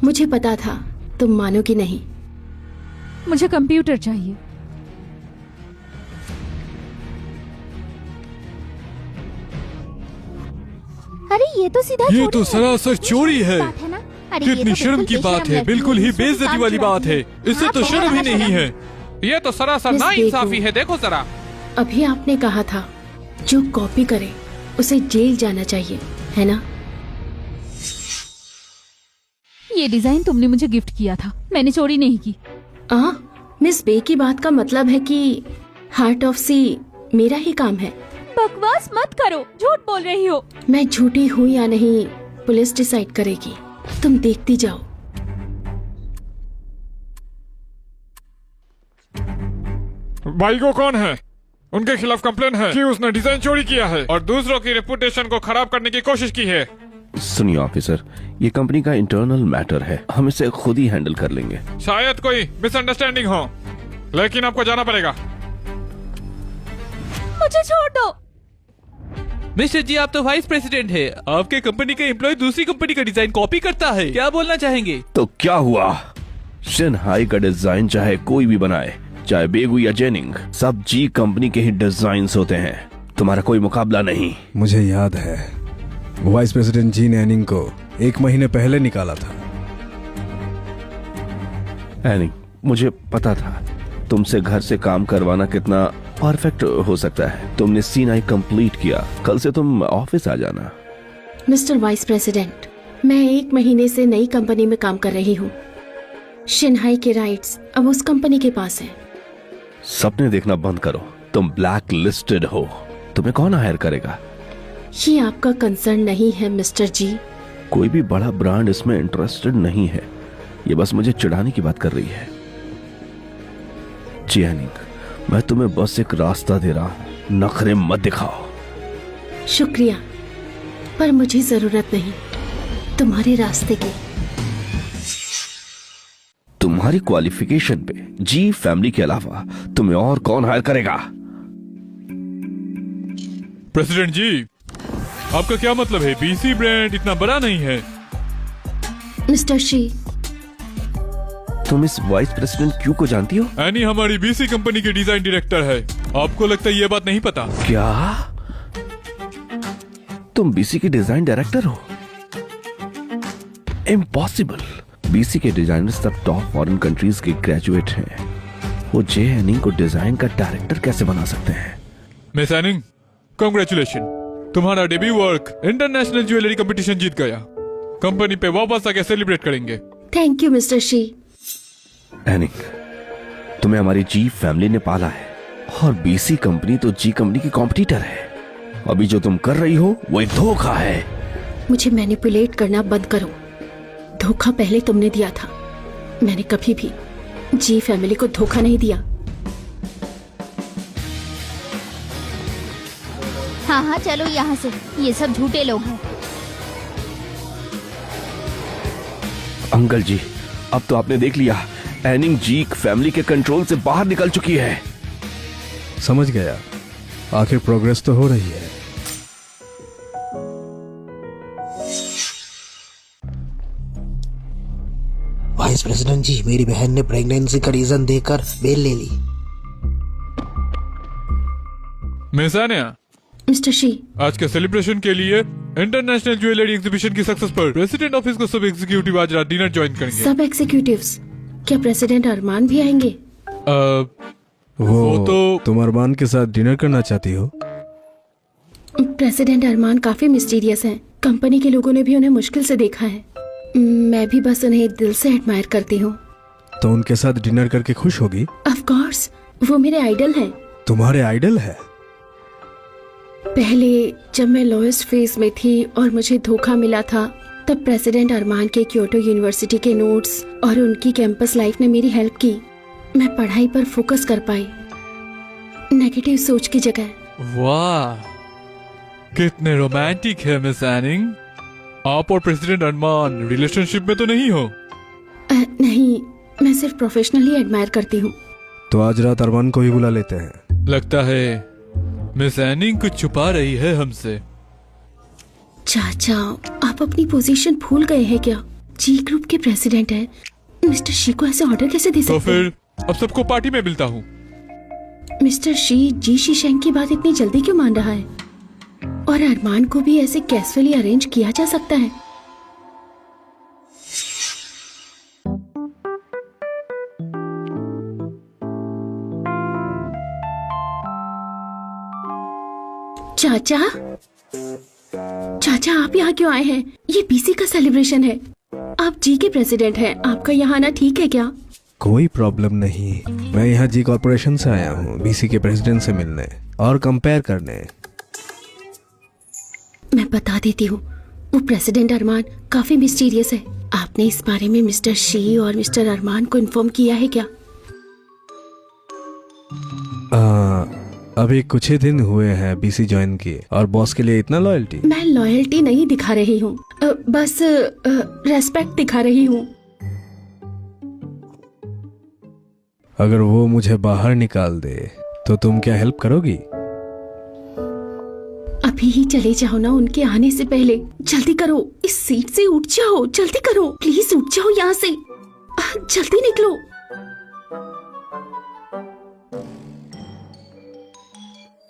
मुझे पता था तुम मानोगी नहीं। मुझे कंप्यूटर चाहिए। अरे ये तो सीधा ये चोरी तो है। सरासर चोरी है। बात है ना? अरे ये कितनी तो शर्म की बिल्कुल बात है, बेशर्म बिल्कुल ही लड़की है, बेइज्जती दुकान वाली बात है। चुराती है। इससे हाँ, तो शर्म ही नहीं है। ये तो सरासर बस नाइंसाफी देखो। है। देखो जरा। अभी आपने कहा था जो कॉपी करे उसे जेल जाना चाहिए, है ना? ये डिजाइन तुमने मुझे गिफ्ट किया था, मैंने चोरी नहीं की। मिस बे की बात का मतलब है कि हार्ट ऑफ सी मेरा ही काम है। बकवास मत करो, झूठ बोल रही हो। मैं झूठी हूँ या नहीं पुलिस डिसाइड करेगी, तुम देखती जाओ। भाई को कौन है? उनके खिलाफ कंप्लेन है कि उसने डिजाइन चोरी किया है और दूसरों की रेपुटेशन को खराब करने की कोशिश की है। सुनिए ऑफिसर, ये कंपनी का इंटरनल मैटर है, हम इसे खुद ही हैंडल कर लेंगे। शायद कोई मिसअंडरस्टैंडिंग हो, लेकिन आपको जाना पड़ेगा। मुझे छोड़ दो। मिस्टर जी, आप तो वाइस प्रेसिडेंट है। आपके कंपनी का एम्प्लॉय दूसरी कंपनी का डिजाइन कॉपी करता है। क्या बोलना चाहेंगे? तो क्या हुआ? शिनहाई का डिजाइन चाहे कोई भी बनाए, चाहे बेगू या जेनिंग, सब जी कंपनी के ही डिजाइन होते हैं। तुम्हारा कोई मुकाबला नहीं। मुझे याद है, वाइस प्रेसिडेंट जीन एनिंग को 1 महीने पहले निकाला था। एनिंग, मुझे पता था तुमसे घर से काम करवाना कितना परफेक्ट हो सकता है। तुमने सीन आई कंप्लीट किया, कल से तुम ऑफिस आ जाना। मिस्टर वाइस प्रेसिडेंट, मैं 1 महीने से नई कंपनी में काम कर रही हूँ। शिनहाई के राइट्स अब उस कंपनी के पास है। सपने देखना बंद करो, तुम ब्लैक लिस्टेड हो। तुम्हें कौन हायर करेगा? ये आपका कंसर्न नहीं है मिस्टर जी। कोई भी बड़ा ब्रांड इसमें इंटरेस्टेड नहीं है, ये बस मुझे चिढ़ाने की बात कर रही है। एनिंग, मैं तुम्हें बस एक रास्ता दे रहा हूं, नखरे मत दिखाओ। शुक्रिया, पर मुझे जरूरत नहीं तुम्हारे रास्ते की। तुम्हारी क्वालिफिकेशन पे जी फैमिली के अलावा तुम्हें और कौन हायर करेगा? प्रेसिडेंट जी, आपका क्या मतलब है? बीसी ब्रांड इतना बड़ा नहीं है। मिस्टर शी, तुम इस वाइस प्रेसिडेंट क्यू को जानती हो? एनी हमारी बीसी कंपनी की डिजाइन डायरेक्टर है। आपको लगता है ये बात नहीं पता? क्या तुम बीसी की डिजाइन डायरेक्टर हो? इम्पॉसिबल। बीसी के डिजाइनर सब टॉप फॉरेन कंट्रीज के ग्रेजुएट हैं। वो जे एनिंग को डिजाइन का डायरेक्टर कैसे बना सकते हैं? मिस एनिंग, कांग्रेचुलेशन, तुम्हारा debut work international jewellery competition जीत गया। कंपनी पे वापस आके सेलिब्रेट करेंगे। Thank you mister Shi. Aning, तुम्हें हमारी जी फैमिली ने पाला है और बीसी कंपनी तो जी कंपनी की कॉम्पिटिटर है। अभी जो तुम कर रही हो वो एक धोखा है। मुझे मैनिपुलेट करना बंद करो। धोखा पहले तुमने दिया था, मैंने कभी भी जी फैमिली को धोखा नहीं दिया। हाँ हाँ चलो यहाँ से, ये सब झूठे लोग हैं। अंकल जी, अब तो आपने देख लिया, एनिंग जी फैमिली के कंट्रोल से बाहर निकल चुकी है। समझ गया, आखिर प्रोग्रेस तो हो रही है। वाइस प्रेसिडेंट जी, मेरी बहन ने प्रेगनेंसी का रीजन देकर बेल ले ली। मिस एनिया, मिस्टर शी, आज के सेलिब्रेशन के लिए इंटरनेशनल ज्वेलरी एग्जीबिशन की सक्सेस पर प्रेसिडेंट ऑफिस को सब एग्जीक्यूटिव आज रात डिनर ज्वाइन करेंगे। सब एग्जीक्यूटिव्स? क्या प्रेसिडेंट अरमान भी आएंगे? वो तो तुम अरमान के साथ डिनर करना चाहती हो? प्रेसिडेंट अरमान काफी मिस्टीरियस हैं। कंपनी के लोगों ने भी उन्हें मुश्किल से देखा है। मैं भी बस उन्हें दिल से एडमायर करती हूँ। तो उनके साथ डिनर करके खुश होगी? ऑफ कोर्स, वो मेरे आइडल हैं। तुम्हारे आइडल है? पहले जब मैं लोएस्ट फेज में थी और मुझे धोखा मिला था, तब प्रेसिडेंट अरमान के क्योटो यूनिवर्सिटी के नोट्स और उनकी कैंपस लाइफ ने मेरी हेल्प की। मैं पढ़ाई पर फोकस कर पाई, नेगेटिव सोच की जगह। वाह, कितने रोमांटिक है मिस एनिंग। आप और प्रेसिडेंट अरमान रिलेशनशिप में तो नहीं हो? नहीं, मैं सिर्फ प्रोफेशनली एडमायर करती हूँ। तो आज रात अरमान को ही बुला लेते हैं। लगता है मिस एनिंग कुछ छुपा रही है हमसे। चाचा, आप अपनी पोजीशन भूल गए हैं क्या? जी ग्रुप के प्रेसिडेंट है, मिस्टर शी को ऐसे ऑर्डर कैसे दे तो सकते हैं? फिर अब सबको पार्टी में मिलता हूँ। मिस्टर शी जी शीशेंग की बात इतनी जल्दी क्यों मान रहा है? और अरमान को भी ऐसे कैजुअली अरेंज किया जा सकता है? चाचा, चाचा आप यहाँ क्यों आए हैं? ये बीसी का सेलिब्रेशन है। आप जी के प्रेसिडेंट हैं, आपका यहाँ आना ठीक है क्या? कोई प्रॉब्लम नहीं। मैं यहाँ जी कॉर्पोरेशन से आया हूँ बीसी के प्रेसिडेंट से मिलने और कंपेयर करने। मैं बता देती हूँ, वो प्रेसिडेंट अरमान काफी मिस्टीरियस है। आपने इस बारे में मिस्टर शी और मिस्टर अरमान को इन्फॉर्म किया है क्या? अभी कुछ ही दिन हुए हैं बीसी ज्वाइन किए और बॉस के लिए इतना लॉयल्टी। मैं लॉयल्टी नहीं दिखा रही हूँ, बस रेस्पेक्ट दिखा रही हूँ। अगर वो मुझे बाहर निकाल दे तो तुम क्या हेल्प करोगी? अभी ही चले जाओ ना, उनके आने से पहले। जल्दी करो, इस सीट से उठ जाओ, जल्दी करो, प्लीज उठ जाओ यहाँ से, जल्दी निकलो।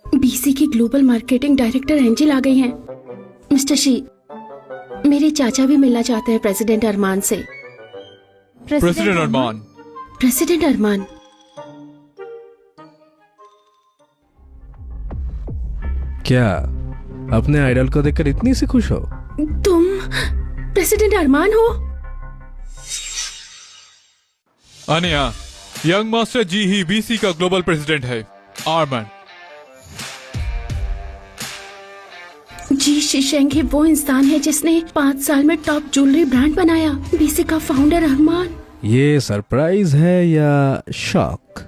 बीसी की ग्लोबल मार्केटिंग डायरेक्टर एंजिल आ गई हैं। मिस्टर शी, मेरे चाचा भी मिलना चाहते हैं प्रेसिडेंट अरमान से। प्रेसिडेंट अरमान। प्रेसिडेंट अरमान, क्या अपने आइडल को देखकर इतनी सी खुश हो? तुम प्रेसिडेंट अरमान हो? अनिया, यंग मास्टर जी ही बीसी का ग्लोबल प्रेसिडेंट है। अरमान। जी शीशेंग ही वो इंसान है जिसने 5 साल में टॉप ज्वेलरी ब्रांड बनाया। बीसी का फाउंडर अरमान। ये सरप्राइज है या शॉक?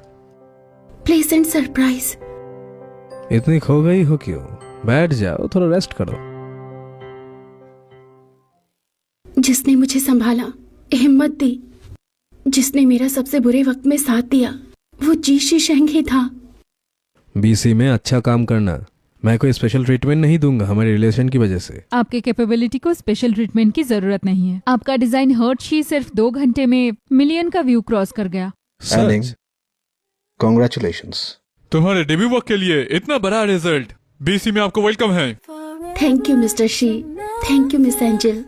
Pleasant surprise. इतनी खो गई हो क्यों? बैठ जाओ, थोड़ा रेस्ट करो। जिसने मुझे संभाला, हिम्मत दी, जिसने मेरा सबसे बुरे वक्त में साथ दिया, वो जी शीशेंग ही था। बीसी में अच्छा काम करना। मैं कोई स्पेशल ट्रीटमेंट नहीं दूंगा हमारे रिलेशन की वजह से। आपके कैपेबिलिटी को स्पेशल ट्रीटमेंट की जरूरत नहीं है। आपका डिजाइन हर्ट शी सिर्फ 2 घंटे में मिलियन का व्यू क्रॉस कर गया। एनिंग, कॉन्ग्रेचुलेशंस। तुम्हारे डेब्यू वर्क के लिए इतना बड़ा रिजल्ट। बीसी में आपको वेलकम है। Thank you mister she, thank you miss angel.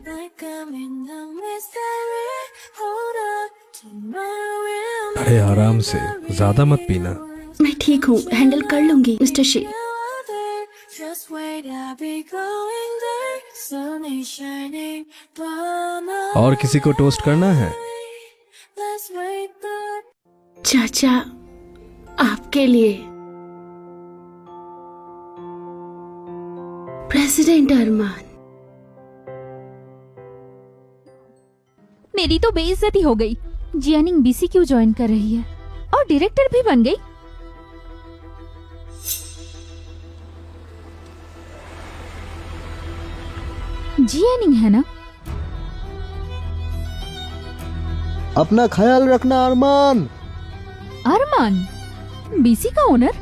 अरे आराम से, ज्यादा मत पीना। मैं ठीक हूँ, हैंडल कर लूंगी मिस्टर शी। और किसी को टोस्ट करना है? चाचा, आपके लिए। प्रेसिडेंट अरमान। मेरी तो बेइज्जती हो गई। जियानिंग बीसी क्यों ज्वाइन कर रही है और डायरेक्टर भी बन गई। जियानिंग है ना? अपना ख्याल रखना अरमान। अरमान बीसी का ओनर?